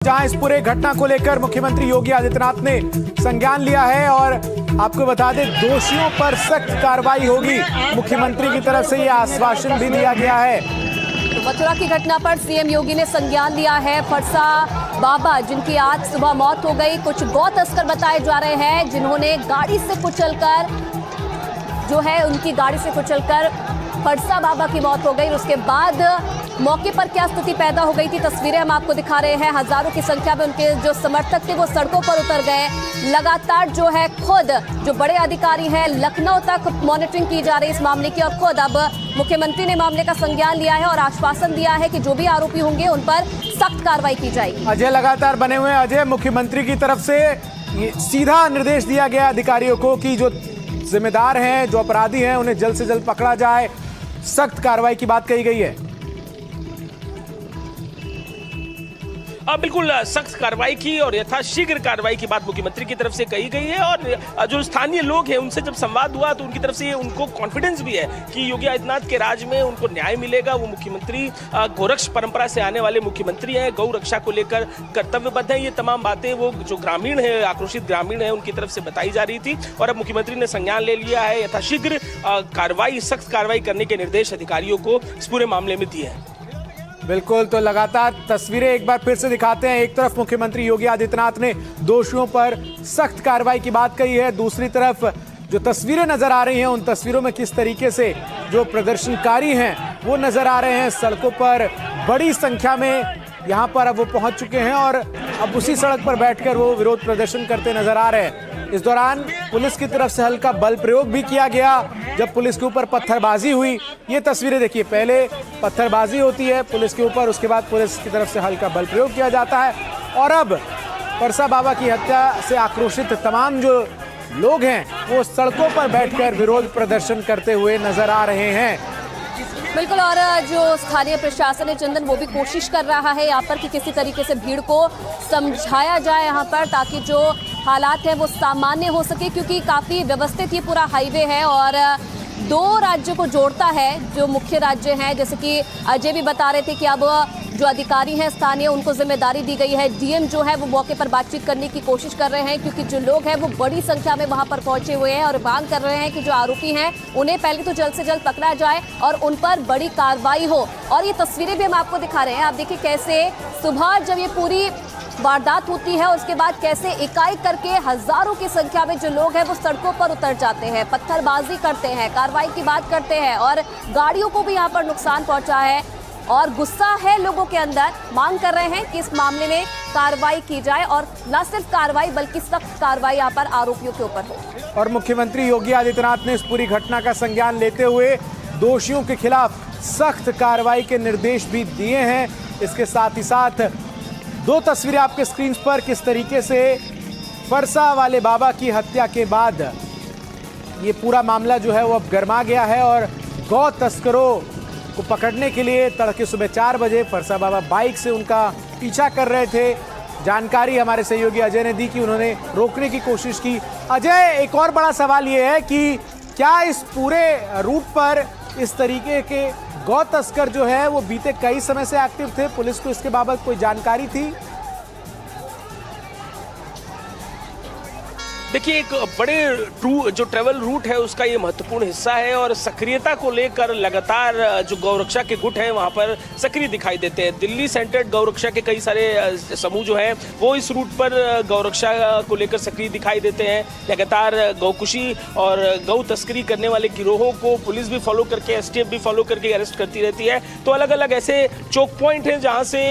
जहां इस पूरे घटना को लेकर मुख्यमंत्री योगी आदित्यनाथ ने संज्ञान लिया है और आपको बता दें दोषियों पर सख्त कार्रवाई होगी। मुख्यमंत्री की तरफ से यह आश्वासन भी दिया गया है। तो मथुरा की घटना पर सीएम योगी ने संज्ञान लिया है। फरसा बाबा जिनकी आज सुबह मौत हो गई, कुछ गौ तस्कर बताए जा रहे हैं जिन्होंने गाड़ी से कुचलकर उनकी गाड़ी से कुचलकर फरसा बाबा की मौत हो गई। उसके बाद मौके पर क्या स्थिति पैदा हो गई थी, तस्वीरें हम आपको दिखा रहे हैं। हजारों की संख्या में उनके जो समर्थक थे वो सड़कों पर उतर गए। लगातार खुद जो बड़े अधिकारी हैं लखनऊ तक मॉनिटरिंग की जा रही है इस मामले की, और खुद अब मुख्यमंत्री ने मामले का संज्ञान लिया है और आश्वासन दिया है कि जो भी आरोपी होंगे उन पर सख्त कार्रवाई की जाएगी। अजय लगातार बने हुए हैं। अजय, मुख्यमंत्री की तरफ से सीधा निर्देश दिया गया अधिकारियों को कि जो जिम्मेदार हैं, जो अपराधी हैं, उन्हें जल्द से जल्द पकड़ा जाए। सख्त कार्रवाई की बात कही गई है। बिल्कुल सख्त कार्रवाई की और यथाशीघ्र कार्रवाई की बात मुख्यमंत्री की तरफ से कही गई है। और जो स्थानीय लोग हैं उनसे जब संवाद हुआ तो उनकी तरफ से उनको कॉन्फिडेंस भी है कि योगी आदित्यनाथ के राज में उनको न्याय मिलेगा। वो मुख्यमंत्री गोरक्ष परंपरा से आने वाले मुख्यमंत्री हैं, गौ रक्षा को लेकर कर्तव्यबद्ध हैं। ये तमाम बातें वो जो ग्रामीण है, आक्रोशित ग्रामीण है, उनकी तरफ से बताई जा रही थी और अब मुख्यमंत्री ने संज्ञान ले लिया है। यथाशीघ्र कार्रवाई, सख्त कार्रवाई करने के निर्देश अधिकारियों को इस पूरे मामले में दिए हैं। बिल्कुल, तो लगातार तस्वीरें एक बार फिर से दिखाते हैं। एक तरफ मुख्यमंत्री योगी आदित्यनाथ ने दोषियों पर सख्त कार्रवाई की बात कही है, दूसरी तरफ जो तस्वीरें नजर आ रही हैं उन तस्वीरों में किस तरीके से जो प्रदर्शनकारी हैं वो नजर आ रहे हैं। सड़कों पर बड़ी संख्या में यहाँ पर अब वो पहुंच चुके हैं और अब उसी सड़क पर बैठकर वो विरोध प्रदर्शन करते नजर आ रहे हैं। इस दौरान पुलिस की तरफ से हल्का बल प्रयोग भी किया गया जब पुलिस के ऊपर पत्थरबाजी हुई। ये तस्वीरें देखिए, पहले पत्थरबाजी होती है पुलिस के ऊपर, उसके बाद पुलिस की तरफ से हल्का बल प्रयोग किया जाता है और अब फरसा बाबा की हत्या से आक्रोशित तमाम जो लोग हैं वो सड़कों पर बैठकर विरोध प्रदर्शन करते हुए नजर आ रहे हैं। बिल्कुल, और जो स्थानीय प्रशासन है चंदन, वो भी कोशिश कर रहा है यहाँ पर कि किसी तरीके से भीड़ को समझाया जाए यहाँ पर, ताकि जो हालात हैं वो सामान्य हो सके, क्योंकि काफ़ी व्यवस्थित ये पूरा हाईवे है और दो राज्यों को जोड़ता है जो मुख्य राज्य हैं। जैसे कि अजय भी बता रहे थे कि अब जो अधिकारी हैं स्थानीय उनको जिम्मेदारी दी गई है। डीएम जो है वो मौके पर बातचीत करने की कोशिश कर रहे हैं, क्योंकि जो लोग हैं वो बड़ी संख्या में वहां पर पहुंचे हुए हैं और मांग कर रहे हैं कि जो आरोपी हैं उन्हें पहले तो जल्द से जल्द पकड़ा जाए और उन पर बड़ी कार्रवाई हो। और ये तस्वीरें भी हम आपको दिखा रहे हैं। आप देखिए कैसे सुबह जब ये पूरी वारदात होती है उसके बाद कैसे एकाएक करके हजारों की संख्या में जो लोग हैं वो सड़कों पर उतर जाते हैं, पत्थरबाजी करते हैं, कार्रवाई की बात करते हैं और गाड़ियों को भी यहाँ पर नुकसान पहुंचा है और गुस्सा है लोगों के अंदर। मांग कर रहे हैं कि इस मामले में कार्रवाई की जाए और न सिर्फ कार्रवाई बल्कि सख्त कार्रवाई यहाँ पर आरोपियों के ऊपर हो। और मुख्यमंत्री योगी आदित्यनाथ ने इस पूरी घटना का संज्ञान लेते हुए दोषियों के खिलाफ सख्त कार्रवाई के निर्देश भी दिए हैं। इसके साथ ही साथ दो तस्वीरें आपके स्क्रीन पर किस तरीके से फरसा वाले बाबा की हत्या के बाद ये पूरा मामला जो है वो अब गर्मा गया है और गौ तस्करों को पकड़ने के लिए तड़के सुबह 4 बजे फरसा बाबा बाइक से उनका पीछा कर रहे थे। जानकारी हमारे सहयोगी अजय ने दी कि उन्होंने रोकने की कोशिश की। अजय, एक और बड़ा सवाल ये है कि क्या इस पूरे रूट पर इस तरीके के गौ तस्कर जो है वो बीते कई समय से एक्टिव थे? पुलिस को इसके बाबत कोई जानकारी थी? देखिए, एक बड़े जो ट्रेवल रूट है उसका ये महत्वपूर्ण हिस्सा है और सक्रियता को लेकर लगातार जो गौरक्षा के गुट हैं वहाँ पर सक्रिय दिखाई देते हैं। दिल्ली सेंटर्ड गौरक्षा के कई सारे समूह जो हैं वो इस रूट पर गौरक्षा को लेकर सक्रिय दिखाई देते हैं। लगातार गौकुशी और गौ तस्करी करने वाले गिरोहों को पुलिस भी फॉलो करके, एसटीएफ भी फॉलो करके अरेस्ट करती रहती है। तो अलग अलग ऐसे चौक पॉइंट हैं जहाँ से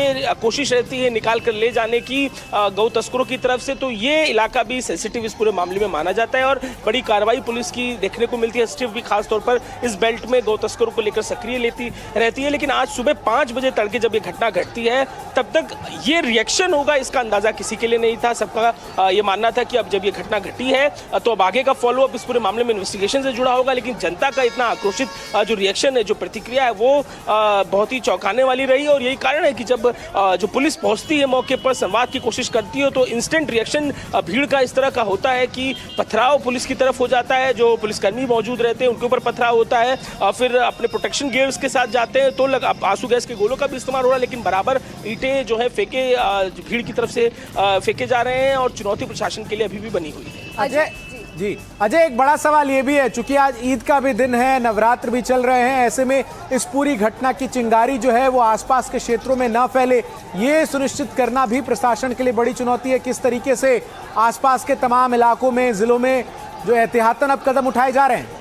कोशिश रहती है निकाल कर ले जाने की गौ तस्करों की तरफ से। तो ये इलाका भी सेंसिटिव इस मामले में माना जाता है और बड़ी कार्रवाई पुलिस की देखने को मिलती है। एसटीएफ भी खास तौर पर इस बेल्ट में गौ तस्करों को लेकर सक्रिय लेती रहती है। लेकिन आज सुबह 5 बजे तड़के जब ये घटना घटती है तब तक ये रिएक्शन होगा इसका अंदाजा किसी के लिए नहीं था। सबका ये मानना था कि अब जब ये घटना घटी है तो अब आगे का फॉलोअप इस पूरे मामले में इन्वेस्टिगेशन से जुड़ा होगा। लेकिन जनता का इतना आक्रोशित जो रिएक्शन है, जो प्रतिक्रिया है, वो बहुत ही चौंकाने वाली रही और यही कारण है कि जब जो पुलिस पहुंचती है मौके पर, संवाद की कोशिश करती है तो इंस्टेंट रिएक्शन भीड़ का इस तरह का होता है है कि पथराव पुलिस की तरफ हो जाता है, जो पुलिसकर्मी मौजूद रहते हैं उनके ऊपर पथराव होता है, और फिर अपने प्रोटेक्शन गियर्स के साथ जाते हैं तो आंसू गैस के गोलों का भी इस्तेमाल हो रहा है, लेकिन बराबर ईंटें जो है भीड़ की तरफ से फेंके जा रहे हैं और चुनौती प्रशासन के लिए अभी भी बनी हुई है। अजय जी, अजय एक बड़ा सवाल ये भी है, चूंकि आज ईद का भी दिन है, नवरात्र भी चल रहे हैं, ऐसे में इस पूरी घटना की चिंगारी जो है वो आसपास के क्षेत्रों में न फैले, ये सुनिश्चित करना भी प्रशासन के लिए बड़ी चुनौती है। किस तरीके से आसपास के तमाम इलाकों में, जिलों में जो एहतियातन अब कदम उठाए जा रहे हैं?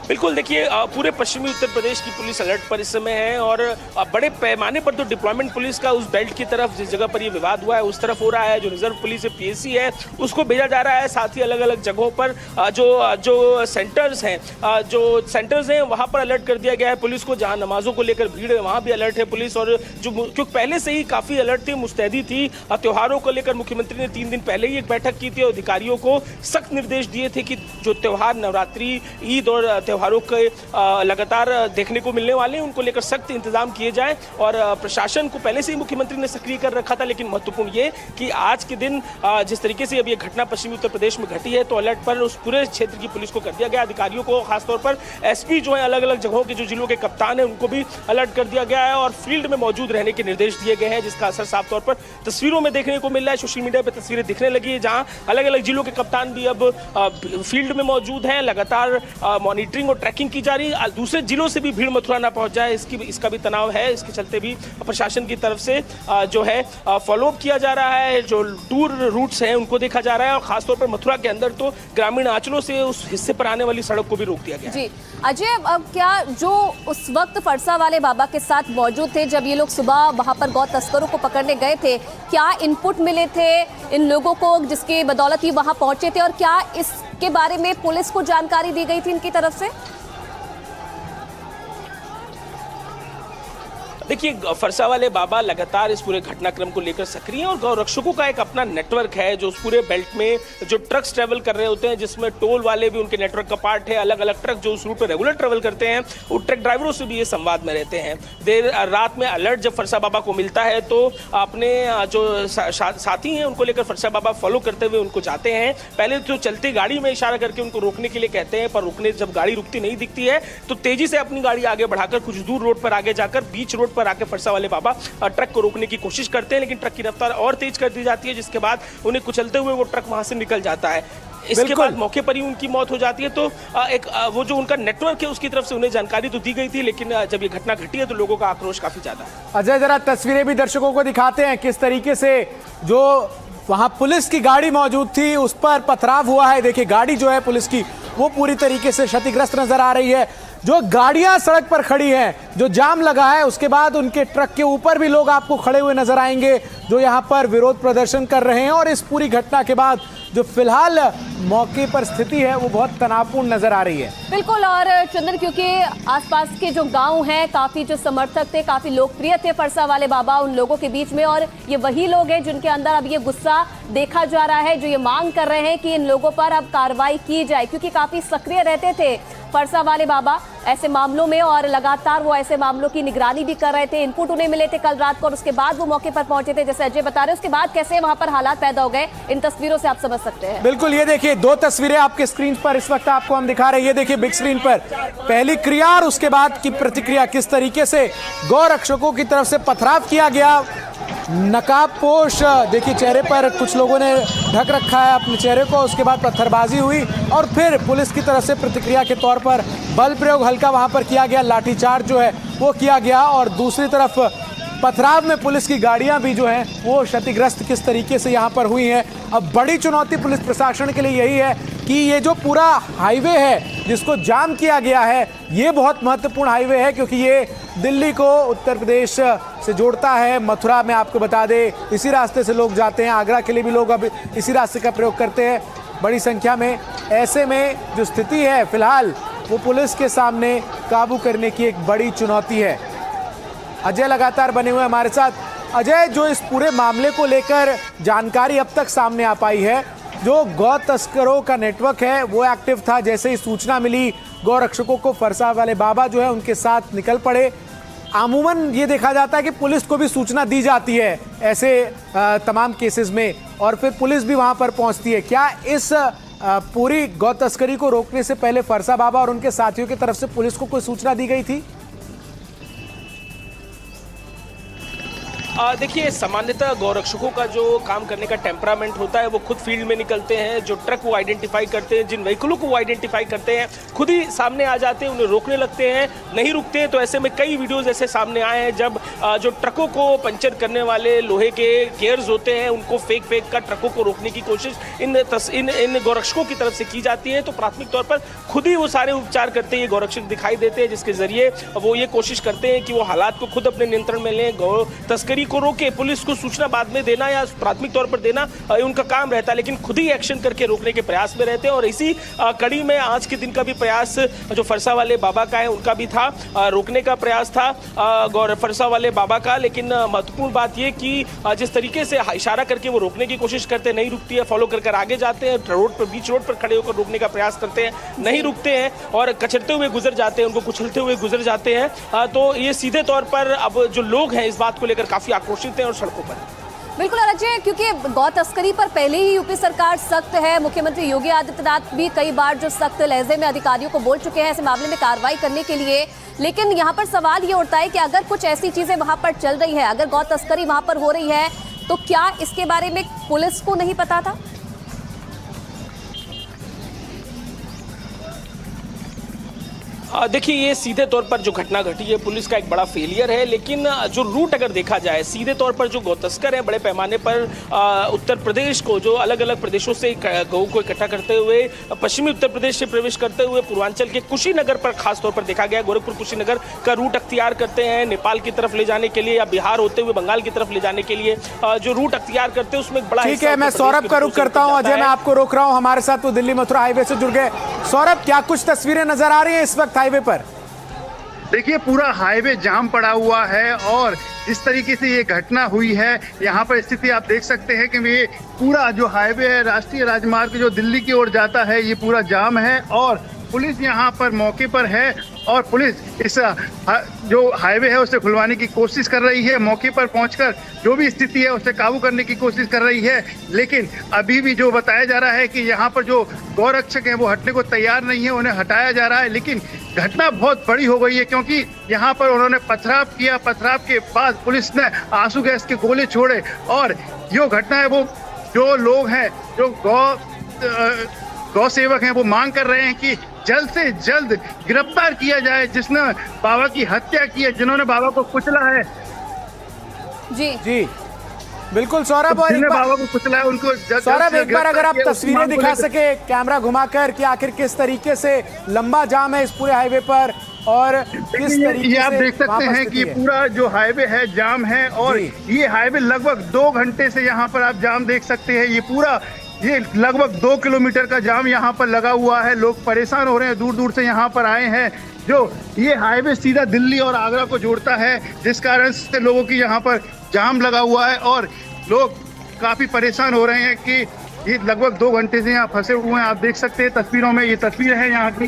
बिल्कुल, देखिए पूरे पश्चिमी उत्तर प्रदेश की पुलिस अलर्ट पर इस समय है और बड़े पैमाने पर तो डिप्लॉयमेंट पुलिस का उस बेल्ट की तरफ, जिस जगह पर ये विवाद हुआ है उस तरफ हो रहा है। जो रिजर्व पुलिस है, पीएसी है, उसको भेजा जा रहा है। साथ ही अलग अलग जगहों पर जो सेंटर्स हैं वहाँ पर अलर्ट कर दिया गया है पुलिस को। जहाँ नमाजों को लेकर भीड़ है वहाँ भी अलर्ट है पुलिस, और जो क्योंकि पहले से ही काफ़ी अलर्ट थी, मुस्तैदी थी। त्योहारों को लेकर मुख्यमंत्री ने 3 दिन पहले ही एक बैठक की थी और अधिकारियों को सख्त निर्देश दिए थे कि जो त्यौहार, नवरात्रि, ईद और त्योहारों के लगातार देखने को मिलने वाले हैं, उनको लेकर सख्त इंतजाम किए जाएं। और प्रशासन को पहले से ही मुख्यमंत्री ने सक्रिय कर रखा था, लेकिन महत्वपूर्ण ये कि आज के दिन जिस तरीके से अब ये घटना पश्चिमी उत्तर प्रदेश में घटी है तो अलर्ट पर उस पूरे क्षेत्र की पुलिस को कर दिया गया। अधिकारियों को, खासतौर पर एसपी जो है, अलग अलग जगहों के जो जिलों के कप्तान हैं, उनको भी अलर्ट कर दिया गया है और फील्ड में मौजूद रहने के निर्देश दिए गए हैं, जिसका असर साफ तौर पर तस्वीरों में देखने को मिल रहा है। सोशल मीडिया पर तस्वीरें दिखने लगी है जहां अलग अलग जिलों के कप्तान भी अब फील्ड में मौजूद हैं। लगातार मॉनिटरिंग और ट्रैकिंग की जा रही है। दूसरे जिलों से भी भीड़ मथुरा ना पहुंच जाए, इसका भी तनाव है। इसके चलते भी प्रशासन की तरफ से जो है फॉलोअप किया जा रहा है। जो टूर रूट्स हैं उनको देखा जा रहा है और खासतौर पर मथुरा के अंदर तो ग्रामीण आंचलों से उस हिस्से पर आने वाली सड़क को भी रोक दिया गया। जी अजय, अब क्या जो उस वक्त फरसा वाले बाबा के साथ मौजूद थे, जब ये लोग सुबह वहां पर गौ तस्करों को पकड़ने गए थे, क्या इनपुट मिले थे इन लोगों को जिसकी बदौलत ही वहां पहुंचे थे, और क्या इसके बारे में पुलिस को जानकारी दी गई थी इनकी तरफ से? देखिए, फरसा वाले बाबा लगातार इस पूरे घटनाक्रम को लेकर सक्रिय हैं और गौरक्षकों का एक अपना नेटवर्क है जो उस पूरे बेल्ट में जो ट्रक्स ट्रेवल कर रहे होते हैं, जिसमें टोल वाले भी उनके नेटवर्क का पार्ट है। अलग अलग ट्रक जो उस रूट पर रेगुलर ट्रेवल करते हैं, वो ट्रक ड्राइवरों से भी ये संवाद में रहते हैं। देर रात में अलर्ट जब फरसा बाबा को मिलता है तो अपने जो साथी हैं उनको लेकर फरसा बाबा फॉलो करते हुए उनको जाते हैं। पहले तो चलती गाड़ी में इशारा करके उनको रोकने के लिए कहते हैं, पर जब गाड़ी रुकती नहीं दिखती है तो तेजी से अपनी गाड़ी आगे बढ़ाकर कुछ दूर रोड पर आगे जाकर बीच रोड पर आके फरसा वाले बाबा ट्रक को रोकने की कोशिश करते हैं, लेकिन ट्रक की रफ्तार और तेज कर दी जाती है, जिसके बाद उन्हें कुचलते हुए वो ट्रक वहां से निकल जाता है। इसके बाद मौके पर ही उनकी मौत हो जाती है। तो वो जो उनका नेटवर्क है उसकी तरफ से उन्हें जानकारी तो दी गई थी, लेकिन जब ये घटना घटी है तो लोगों का आक्रोश काफी ज्यादा है। अजय, जरा तस्वीरें भी दर्शकों को दिखाते हैं किस तरीके से जो वहां पुलिस की गाड़ी मौजूद थी उस पर पथराव हुआ है। देखिए, गाड़ी जो है पुलिस की वो पूरी तरीके से क्षतिग्रस्त नजर आ रही है। जो गाड़ियां सड़क पर खड़ी हैं, जो जाम लगा है, उसके बाद उनके ट्रक के ऊपर भी लोग आपको खड़े हुए नजर आएंगे जो यहां पर विरोध प्रदर्शन कर रहे हैं। और इस पूरी घटना के बाद जो फिलहाल मौके पर स्थिति है वो बहुत तनावपूर्ण नजर आ रही है। बिल्कुल, और चंदन, क्योंकि आसपास के जो गांव हैं, काफी जो समर्थक थे, काफी लोकप्रिय थे फरसा वाले बाबा उन लोगों के बीच में, और ये वही लोग हैं जिनके अंदर अब ये गुस्सा देखा जा रहा है, जो ये मांग कर रहे हैं कि इन लोगों पर अब कार्रवाई की जाए, क्योंकि काफी सक्रिय रहते थे फरसा वाले बाबा ऐसे मामलों में, और लगातार वो ऐसे मामलों की निगरानी भी कर रहे थे। इनपुट उन्हें मिले थे कल रात को और उसके बाद वो मौके पर पहुंचे थे, जैसे अजय बता रहे। उसके बाद कैसे वहां पर हालात पैदा हो गए, इन तस्वीरों से आप समझ सकते हैं। बिल्कुल, ये देखिए 2 तस्वीरें आपके स्क्रीन पर इस वक्त आपको हम दिखा रहे हैं। ये देखिए बिग स्क्रीन पर पहली क्रिया और उसके बाद की प्रतिक्रिया, किस तरीके से गौ रक्षकों की तरफ से पथराव किया गया। नकाबपोश देखिए चेहरे पर कुछ लोगों ने ढक रखा है अपने चेहरे को, उसके बाद पत्थरबाजी हुई और फिर पुलिस की तरफ से प्रतिक्रिया के तौर पर बल प्रयोग हल्का वहां पर किया गया, लाठीचार्ज जो है वो किया गया। और दूसरी तरफ पथराव में पुलिस की गाड़ियां भी जो हैं वो क्षतिग्रस्त किस तरीके से यहां पर हुई हैं। अब बड़ी चुनौती पुलिस प्रशासन के लिए यही है कि ये जो पूरा हाईवे है जिसको जाम किया गया है, ये बहुत महत्वपूर्ण हाईवे है क्योंकि ये दिल्ली को उत्तर प्रदेश से जोड़ता है। मथुरा में आपको बता दें इसी रास्ते से लोग जाते हैं, आगरा के लिए भी लोग अब इसी रास्ते का प्रयोग करते हैं बड़ी संख्या में। ऐसे में जो स्थिति है फिलहाल वो पुलिस के सामने काबू करने की एक बड़ी चुनौती है। अजय लगातार बने हुए हमारे साथ। अजय, जो इस पूरे मामले को लेकर जानकारी अब तक सामने आ पाई है, जो गौ तस्करों का नेटवर्क है वो एक्टिव था, जैसे ही सूचना मिली गौ रक्षकों को फरसा वाले बाबा जो है उनके साथ निकल पड़े। अमूमन ये देखा जाता है कि पुलिस को भी सूचना दी जाती है ऐसे तमाम केसेस में और फिर पुलिस भी वहां पर पहुंचती है। क्या इस पूरी गौ तस्करी को रोकने से पहले फरसा बाबा और उनके साथियों की तरफ से पुलिस को कोई सूचना दी गई थी? देखिए, सामान्यतः गौरक्षकों का जो काम करने का टेम्परामेंट होता है वो खुद फील्ड में निकलते हैं, जो ट्रक वो आइडेंटिफाई करते हैं, जिन व्हीकलों को वो आइडेंटिफाई करते हैं, खुद ही सामने आ जाते हैं, उन्हें रोकने लगते हैं, नहीं रुकते। तो ऐसे में कई वीडियोस ऐसे सामने आए हैं जब जो ट्रकों को पंचर करने वाले लोहे के गियर्स होते हैं उनको फेंक कर ट्रकों को रोकने की कोशिश इन गौरक्षकों की तरफ से की जाती है। तो प्राथमिक तौर पर खुद ही वो सारे उपचार करते हैं, गौरक्षक दिखाई देते हैं, जिसके जरिए वो ये कोशिश करते हैं कि वो हालात को खुद अपने नियंत्रण में लें, गौ तस्करी को रोके। पुलिस को सूचना बाद में देना या प्राथमिक तौर पर देना उनका काम रहता है, लेकिन खुद ही एक्शन करके रोकने के प्रयास में रहते हैं। और इसी कड़ी में आज के दिन का भी प्रयास जो फरसा वाले बाबा का है उनका भी था, रोकने का प्रयास था फरसा वाले बाबा का। लेकिन महत्वपूर्ण बात यह कि जिस तरीके से इशारा करके वो रोकने की कोशिश करते हैं, नहीं रुकती है, फॉलो कर आगे जाते हैं, रोड पर बीच रोड पर खड़े होकर रोकने का प्रयास करते हैं, नहीं रुकते हैं और कचरते हुए गुजर जाते हैं, उनको कुचलते हुए गुजर जाते हैं। तो ये सीधे तौर पर अब जो लोग हैं इस बात को लेकर काफी आक्रोशित हैं और सड़कों पर। बिल्कुल अजय, क्योंकि गौ तस्करी पर पहले ही यूपी सरकार सख्त है, मुख्यमंत्री योगी आदित्यनाथ भी कई बार जो सख्त लहजे में अधिकारियों को बोल चुके हैं ऐसे मामले में कार्रवाई करने के लिए। लेकिन यहाँ पर सवाल ये उठता है कि अगर कुछ ऐसी चीजें वहां पर चल रही है, अगर गौ तस्करी वहां पर हो रही है, तो क्या इसके बारे में पुलिस को नहीं पता था? देखिए, ये सीधे तौर पर जो घटना घटी है पुलिस का एक बड़ा फेलियर है। लेकिन जो रूट अगर देखा जाए, सीधे तौर पर जो गौ तस्कर हैं बड़े पैमाने पर उत्तर प्रदेश को, जो अलग अलग प्रदेशों से गौ को इकट्ठा करते हुए पश्चिमी उत्तर प्रदेश से प्रवेश करते हुए पूर्वांचल के कुशीनगर पर खास तौर पर देखा गया, गोरखपुर कुशीनगर का रूट अख्तियार करते हैं नेपाल की तरफ ले जाने के लिए या बिहार होते हुए बंगाल की तरफ ले जाने के लिए जो रूट अख्तियार करते हैं उसमें बड़ा। ठीक है, मैं सौरभ का रुख करता हूँ। अजय, मैं आपको रोक रहा हूँ, हमारे साथ वो दिल्ली मथुरा हाईवे से जुड़ गए। सौरभ, क्या कुछ तस्वीरें नजर आ रही है इस वक्त हाईवे पर? देखिए, पूरा हाईवे जाम पड़ा हुआ है और जिस तरीके से ये घटना हुई है, यहाँ पर स्थिति आप देख सकते हैं कि ये पूरा जो हाईवे है, राष्ट्रीय राजमार्ग जो दिल्ली की ओर जाता है, ये पूरा जाम है और पुलिस यहाँ पर मौके पर है और पुलिस इस जो हाईवे है उसे खुलवाने की कोशिश कर रही है। मौके पर पहुंचकर जो भी स्थिति है उसे काबू करने की कोशिश कर रही है। लेकिन अभी भी जो बताया जा रहा है कि यहाँ पर जो गौरक्षक हैं वो हटने को तैयार नहीं है, उन्हें हटाया जा रहा है। लेकिन घटना बहुत बड़ी हो गई है क्योंकि यहाँ पर उन्होंने पथराव किया, पथराव के बाद पुलिस ने आंसू गैस के गोले छोड़े और जो घटना है वो जो लोग हैं, जो गौ सेवक हैं, वो मांग कर रहे हैं कि जल्द से जल्द गिरफ्तार किया जाए जिसने बाबा की हत्या की है, जिन्होंने बाबा को कुचला है। जी जी बिल्कुल सौरभ, और बाबा को कुचला है उनको। सौरभ, एक बार अगर आप तस्वीरें दिखा सके कैमरा घुमाकर कि आखिर किस तरीके से लंबा जाम है इस पूरे हाईवे पर और किस तरीके से आप देख सकते हैं कि पूरा जो हाईवे है जाम है और ये हाईवे लगभग 2 घंटे से यहाँ पर आप जाम देख सकते हैं। ये लगभग 2 किलोमीटर का जाम यहाँ पर लगा हुआ है। लोग परेशान हो रहे हैं, दूर दूर से यहाँ पर आए हैं। जो ये हाईवे सीधा दिल्ली और आगरा को जोड़ता है, जिस कारण से लोगों की यहाँ पर जाम लगा हुआ है और लोग काफी परेशान हो रहे हैं कि ये लगभग 2 घंटे से यहाँ फंसे हुए हैं। आप देख सकते हैं तस्वीरों में, ये तस्वीर है यहाँ की।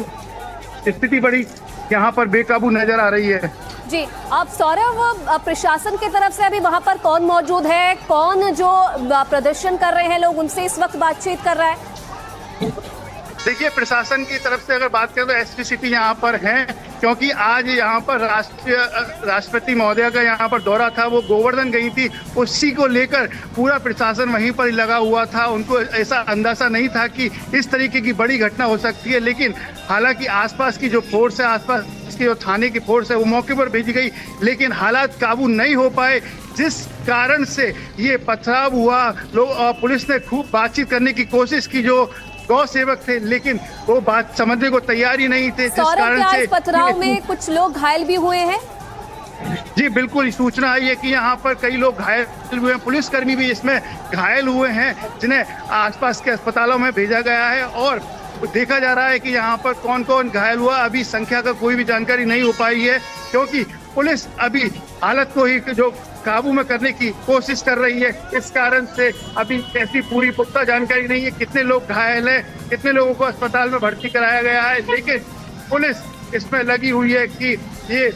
स्थिति बड़ी यहाँ पर बेकाबू नजर आ रही है। जी, आप सौरभ, प्रशासन की तरफ से अभी वहां पर कौन मौजूद है, कौन जो प्रदर्शन कर रहे हैं लोग, उनसे इस वक्त बातचीत कर रहा है? देखिए, प्रशासन की तरफ से अगर बात करें तो एसपी सिटी यहाँ पर हैं क्योंकि आज यहाँ पर राष्ट्रपति महोदय का यहाँ पर दौरा था, वो गोवर्धन गई थी, उसी को लेकर पूरा प्रशासन वहीं पर लगा हुआ था। उनको ऐसा अंदाजा नहीं था कि इस तरीके की बड़ी घटना हो सकती है। लेकिन हालांकि आसपास की जो फोर्स है, आसपास की जो थाने की फोर्स है, वो मौके पर भेजी गई, लेकिन हालात काबू नहीं हो पाए, जिस कारण से ये पथराव हुआ। लोग पुलिस ने खूब बातचीत करने की कोशिश की जो गौ सेवक थे, लेकिन वो बात समझने को तैयार ही नहीं थे, जिस कारण से पथराव में कुछ लोग घायल भी हुए हैं। जी बिल्कुल, सूचना आई है कि यहाँ पर कई लोग घायल हुए हैं, पुलिसकर्मी भी इसमें घायल हुए हैं, जिन्हें आसपास के अस्पतालों में भेजा गया है और देखा जा रहा है कि यहाँ पर कौन कौन घायल हुआ। अभी संख्या का कोई भी जानकारी नहीं हो पाई है क्योंकि पुलिस अभी हालत को ही जो काबू में करने की कोशिश कर रही है। इस कारण से अभी ऐसी पूरी पुख्ता जानकारी नहीं है कितने लोग घायल हैं, कितने लोगों को अस्पताल में भर्ती कराया गया है। लेकिन पुलिस इसमें लगी हुई है कि ये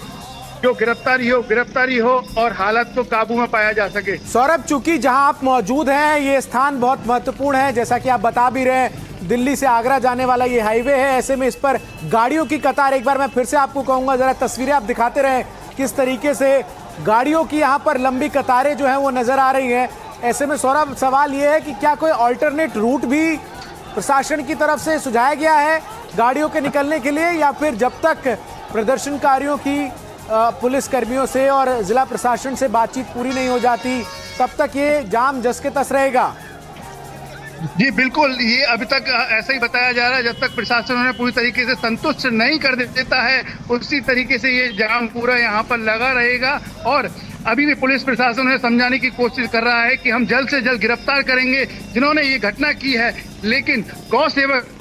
जो गिरफ्तारी हो और हालात को काबू में पाया जा सके। सौरभ, चूंकि जहां आप मौजूद हैं ये स्थान बहुत महत्वपूर्ण है, जैसा कि आप बता भी रहे हैं, दिल्ली से आगरा जाने वाला ये हाईवे है, ऐसे में इस पर गाड़ियों की कतार, एक बार मैं फिर से आपको कहूंगा जरा तस्वीरें आप दिखाते रहे किस तरीके से गाड़ियों की यहाँ पर लंबी कतारें जो है वो नजर आ रही हैं। ऐसे में सौरभ, सवाल ये है कि क्या कोई अल्टरनेट रूट भी प्रशासन की तरफ से सुझाया गया है गाड़ियों के निकलने के लिए, या फिर जब तक प्रदर्शनकारियों की पुलिस कर्मियों से और जिला प्रशासन से बातचीत पूरी नहीं हो जाती तब तक ये जाम जस के तस रहेगा? जी बिल्कुल, ये अभी तक ऐसा ही बताया जा रहा है। जब तक प्रशासन उन्हें पूरी तरीके से संतुष्ट नहीं कर देता है उसी तरीके से ये जाम पूरा यहाँ पर लगा रहेगा। और अभी भी पुलिस प्रशासन उन्हें समझाने की कोशिश कर रहा है कि हम जल्द से जल्द गिरफ्तार करेंगे जिन्होंने ये घटना की है, लेकिन गौ सेवक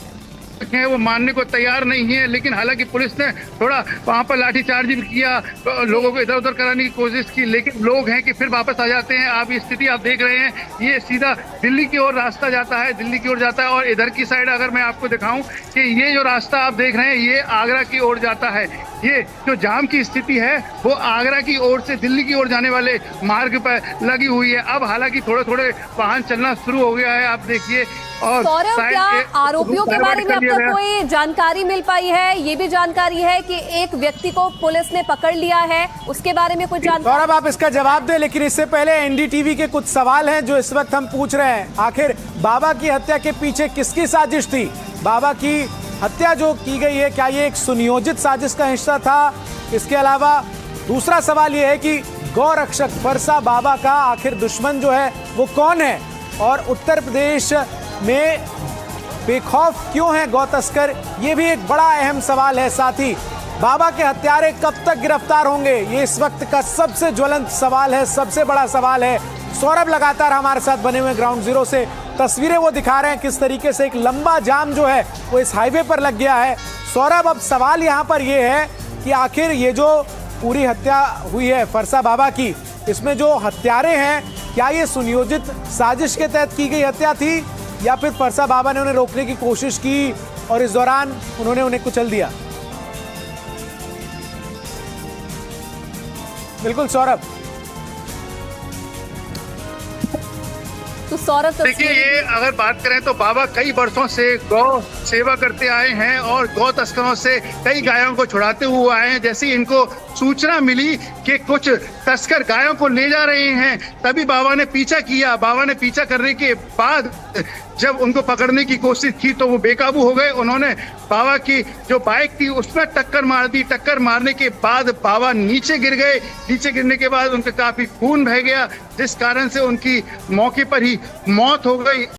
हैं वो मानने को तैयार नहीं है। लेकिन हालांकि पुलिस ने थोड़ा वहां पर लाठीचार्ज भी किया, लोगों को इधर उधर कराने की कोशिश की, लेकिन लोग हैं कि फिर वापस आ जाते हैं। आप स्थिति आप देख रहे हैं, ये सीधा दिल्ली की ओर रास्ता जाता है, दिल्ली की ओर जाता है। और इधर की साइड अगर मैं आपको दिखाऊं कि ये जो रास्ता आप देख रहे हैं ये आगरा की ओर जाता है। ये जो जाम की स्थिति है वो आगरा की ओर से दिल्ली की ओर जाने वाले मार्ग पर लगी हुई है। अब हालांकि थोड़े थोड़े वाहन चलना शुरू हो गया है, आप देखिए। और सौरभ, क्या आरोपियों के बारे में अब तक कोई जानकारी मिल पाई है? ये भी जानकारी है कि एक व्यक्ति को पुलिस ने पकड़ लिया है, उसके बारे में कुछ जानकारी? सौरभ, आप इसका जवाब दें, लेकिन इससे पहले एनडीटीवी के कुछ सवाल हैं जो इस वक्त हम पूछ रहे हैं। आखिर बाबा की हत्या के पीछे किसकी साजिश थी? बाबा की हत्या जो की गई है, क्या ये एक सुनियोजित साजिश का हिस्सा था? इसके अलावा दूसरा सवाल ये है कि गौ रक्षक फरसा बाबा का आखिर दुश्मन जो है वो कौन है? और उत्तर प्रदेश में बेखौफ क्यों है गौ तस्कर? ये भी एक बड़ा अहम सवाल है। साथ ही बाबा के हत्यारे कब तक गिरफ्तार होंगे? ये इस वक्त का सबसे ज्वलंत सवाल है, सबसे बड़ा सवाल है। सौरभ लगातार हमारे साथ बने हुए ग्राउंड जीरो से तस्वीरें वो दिखा रहे हैं किस तरीके से एक लंबा जाम जो है वो इस हाईवे पर लग गया है। सौरभ, अब सवाल यहाँ पर ये है कि आखिर ये जो पूरी हत्या हुई है फरसा बाबा की, इसमें जो हत्यारे हैं क्या ये सुनियोजित साजिश के तहत की गई हत्या थी, या फिर फरसा बाबा ने उन्हें रोकने की कोशिश की और इस दौरान उन्होंने उन्हें कुचल दिया? बिल्कुल सौरभ। तो सौरभ, देखिए, ये अगर बात करें तो बाबा कई वर्षों से गौ सेवा करते आए हैं और गौ तस्करों से कई गायों को छुड़ाते हुए आए हैं। जैसे इनको सूचना मिली कि कुछ तस्कर गायों को ले जा रहे हैं, तभी बाबा ने पीछा किया। बाबा ने पीछा करने के बाद जब उनको पकड़ने की कोशिश की तो वो बेकाबू हो गए। उन्होंने बाबा की जो बाइक थी उसमें टक्कर मार दी। टक्कर मारने के बाद बाबा नीचे गिर गए। नीचे गिरने के बाद उनका काफी खून बह गया, जिस कारण से उनकी मौके पर ही मौत हो गई।